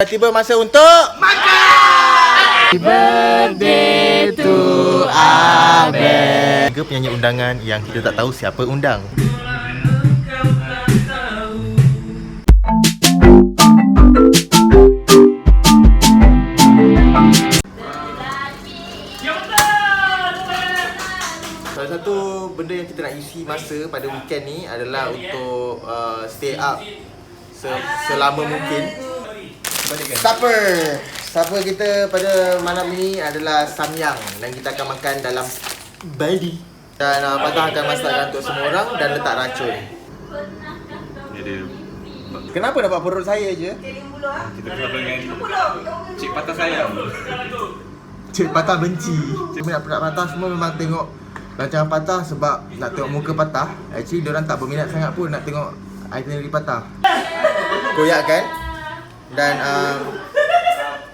Tiba masa untuk makan. Happy birthday to Abel. 3 penyanyi undangan yang kita tak tahu siapa undang. Salah satu benda yang kita nak isi masa pada weekend ni adalah untuk stay up selama mungkin. Supper kita pada malam ni adalah samyang dan kita akan makan dalam baldi. Dan Patah akan masakkan untuk semua orang dan letak racun. Kenapa dapat perut saya je? Kita bersama dengan Cik Patah sayang. Cik Patah benci. Minat Patah semua memang tengok rancangan Patah sebab nak tengok muka Patah. Actually diorang tak berminat sangat pun nak tengok itinerary Patah. Koyakkan dan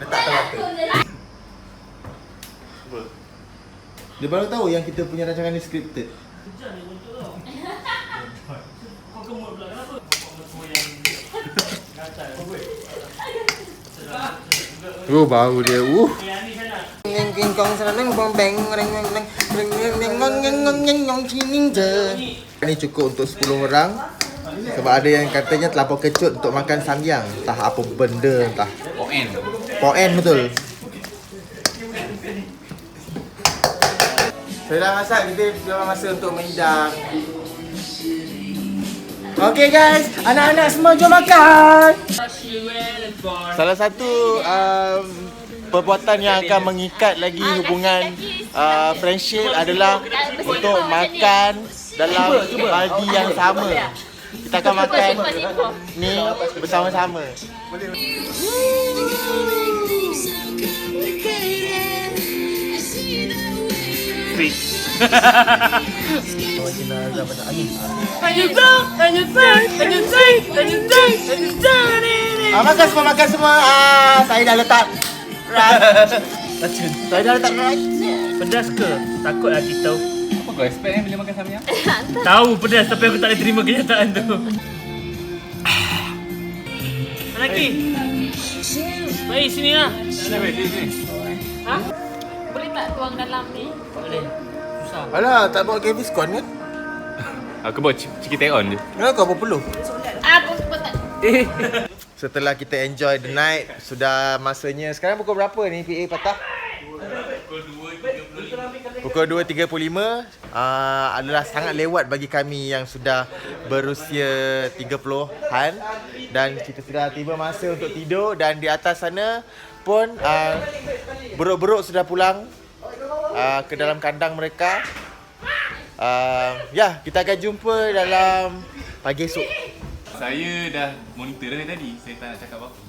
letak telata. Dia baru tahu yang kita punya rancangan ni scripted. Oh, baru dia. Ngeng kong senang bombeng reng reng reng reng reng reng reng cining je. Ini cukup untuk 10 orang. Sebab ada yang katanya terlampau kecut untuk makan samyang. Entah apa benda, entah Poen betul. Saya dah masak, kita dah masa untuk menghidang. Okay guys, anak-anak semua jom makan. Salah satu perbuatan yang akan mengikat lagi hubungan friendship adalah untuk makan dalam baldi yang sama. Kita akan makan ni bersama-sama. Makan semua. Saya dah letak racun. Saya dah letak racun. Pedas ke? Takutlah kita. Apa kau expect bila makan samyang? Tahu pedas tapi aku tak boleh terima kenyataan tu. Anaki. Mari sini lah. Sini. Ha? Boleh tak tuang dalam ni? Boleh. Susah. Alah, tak bawa Gaviscon kan? Aku bawa Ciki on je. Kenapa kau berpeluh? Aku sebut tak. Setelah kita enjoy the night, sudah masanya. Sekarang pukul berapa ni PA Patah? Pukul 2.35. Adalah sangat lewat bagi kami yang sudah berusia 30-an. Dan kita sudah tiba masa untuk tidur. Dan di atas sana pun beruk-beruk sudah pulang ke dalam kandang mereka. Ya, kita akan jumpa dalam pagi esok. Saya dah monitor dari tadi. Saya tak nak cakap apa-apa.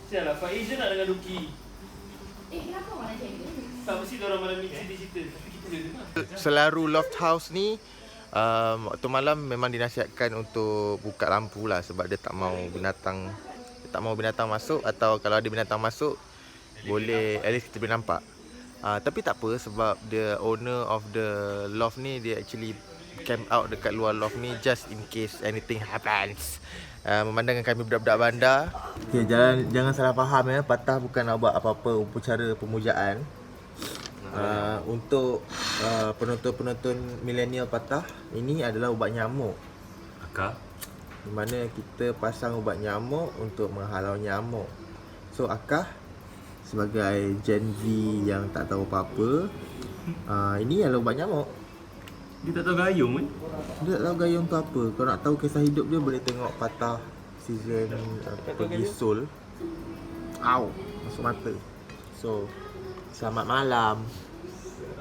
Sialah, Faiz je nak dengan Duki. Kenapa malah macam ni? Tak mesti orang malam ni cerita-cerita. Tapi kita boleh dengar. Selaru loft house ni waktu malam memang dinasihatkan untuk buka lampu lah. Sebab dia tak mau binatang masuk. Atau kalau ada binatang masuk, boleh at least kita boleh nampak. Tapi tak apa sebab the owner of the loft ni dia actually camp out dekat luar loft ni just in case anything happens. Memandangkan kami budak-budak bandar. Okay, jangan salah faham ya. Patah bukan nak buat apa-apa upacara pemujaan. Untuk penonton-penonton milenial Patah, ini adalah ubat nyamuk. Akak? Di mana kita pasang ubat nyamuk untuk menghalau nyamuk. So Akah sebagai Gen Z yang tak tahu apa-apa, ini adalah ubat nyamuk. Dia tak tahu gayung kan? Dia tak tahu gayung tu apa. Kalau nak tahu kisah hidup dia, boleh tengok Patah season Pergi Seoul. Au, masuk mata. So, selamat malam.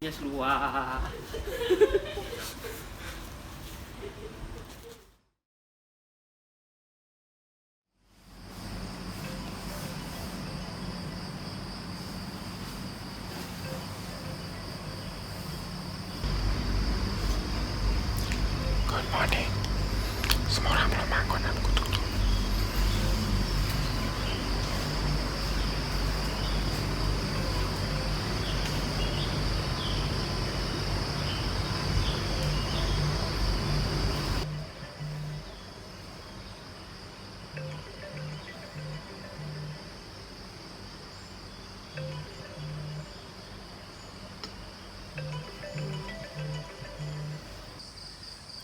Dia seluar. Good morning. Semua orang belum bangun, aku tunggu.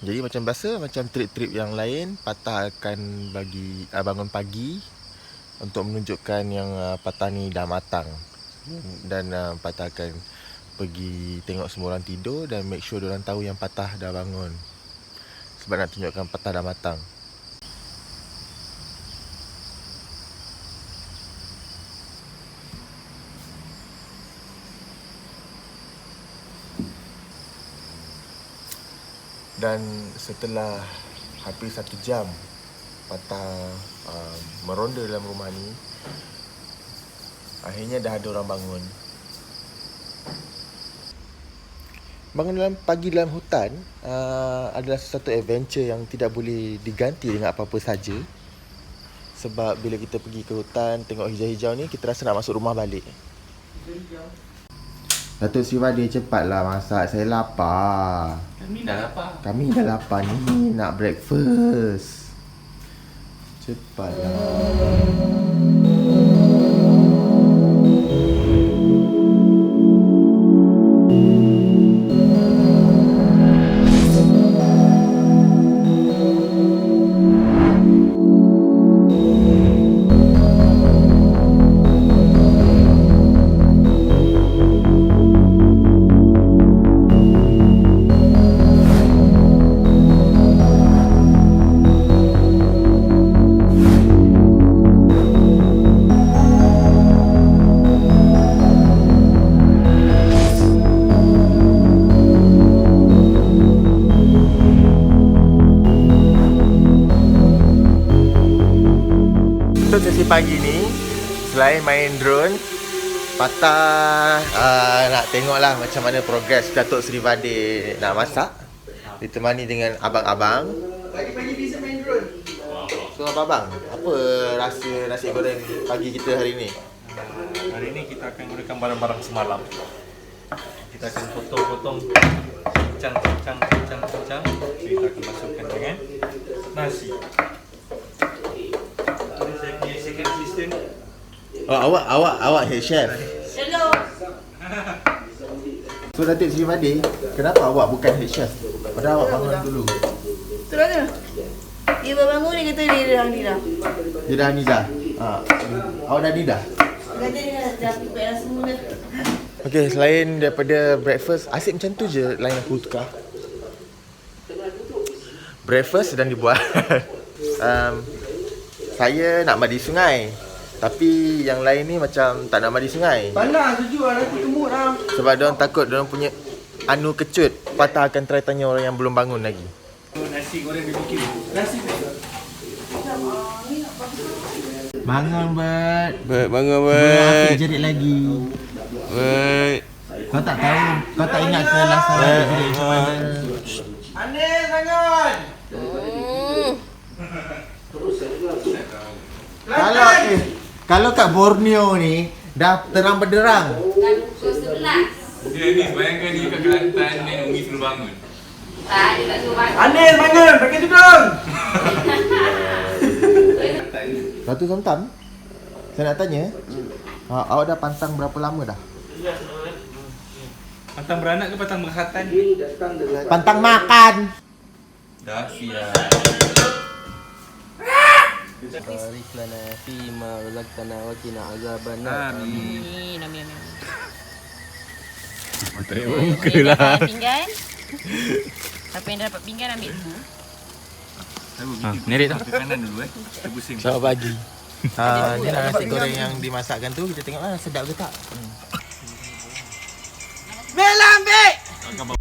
Jadi macam biasa, macam trip-trip yang lain, Patah akan bagi bangun pagi untuk menunjukkan yang Patah ni dah matang. Dan Patah akan pergi tengok semua orang tidur dan make sure diorang tahu yang Patah dah bangun. Sebab nak tunjukkan Patah dah matang. Dan setelah hampir 1 jam Patah meronda dalam rumah ni, akhirnya dah ada orang bangun. Bangun dalam pagi dalam hutan adalah sesuatu adventure yang tidak boleh diganti dengan apa-apa saja. Sebab bila kita pergi ke hutan tengok hijau-hijau ni, kita rasa nak masuk rumah balik. Datuk Sri Vadi, cepatlah masak, saya lapar. Kami dah lapar. Kami dah lapar ni, nak breakfast. Cepatlah. Untuk sesi pagi ni, selain main drone, Patah nak tengoklah macam mana progres Datuk Sri Vadi nak masak, ditemani dengan abang-abang. Pagi-pagi bisa main drone. So abang, apa rasa nasi goreng pagi kita hari ni? Hari ini kita akan gunakan barang-barang semalam. Kita akan potong-potong, cincang. Kita akan masukkan dengan nasi. Ini saya punya second assistant. Oh, awak head chef. Hello. So Datuk Sri Vadi, kenapa awak bukan head chef? Padahal awak bangun dulu. Betul mana? Dia baru bangun dia kata dia dah ni dah. Dia dah ni dah. Awak dah ni dah? Kata dia dah prepare dah semua dah. Okay, selain daripada breakfast, asyik macam tu je lain aku tukar. Breakfast sedang dibuat. Saya nak mandi sungai. Tapi yang lain ni macam tak nak mandi sungai. Panas sejuk lah, nanti kemut lah. Sebab diorang takut diorang punya anu kecut. Patah akan try tanya orang yang belum bangun lagi. Nasi goreng dia bikin. Nasi Bangun, Bert. Bangun Api jerit lagi. Kau tak tahu, kau tak ingat ke last time api jerit macam mana? Anis bangun. Kalau kat Borneo ni dah terang benderang. Dan pukul 11. Dia ni bayangkan dia kat Kelantan ni Umi suruh bangun. Tak, dia tak suruh bangun. Anis bangun, pakai tudung. Ratu Somtam, saya nak tanya, awak dah pantang berapa lama dah? Pantang beranak ke pantang berkhatan? Pantang makan. Dah siap. Barik lana fima razaqtana wa qina azabannar. Amin, amin, amin. Tarik muka lah. Pinggan. Siapa yang dah dapat pinggan ambil tu. Nerik tak? Ke kanan dulu Kita pusing. Selamat pagi. Ni lah nasi goreng yang dimasakkan tu, kita tengoklah sedap ke tak. Bel ambil. Akan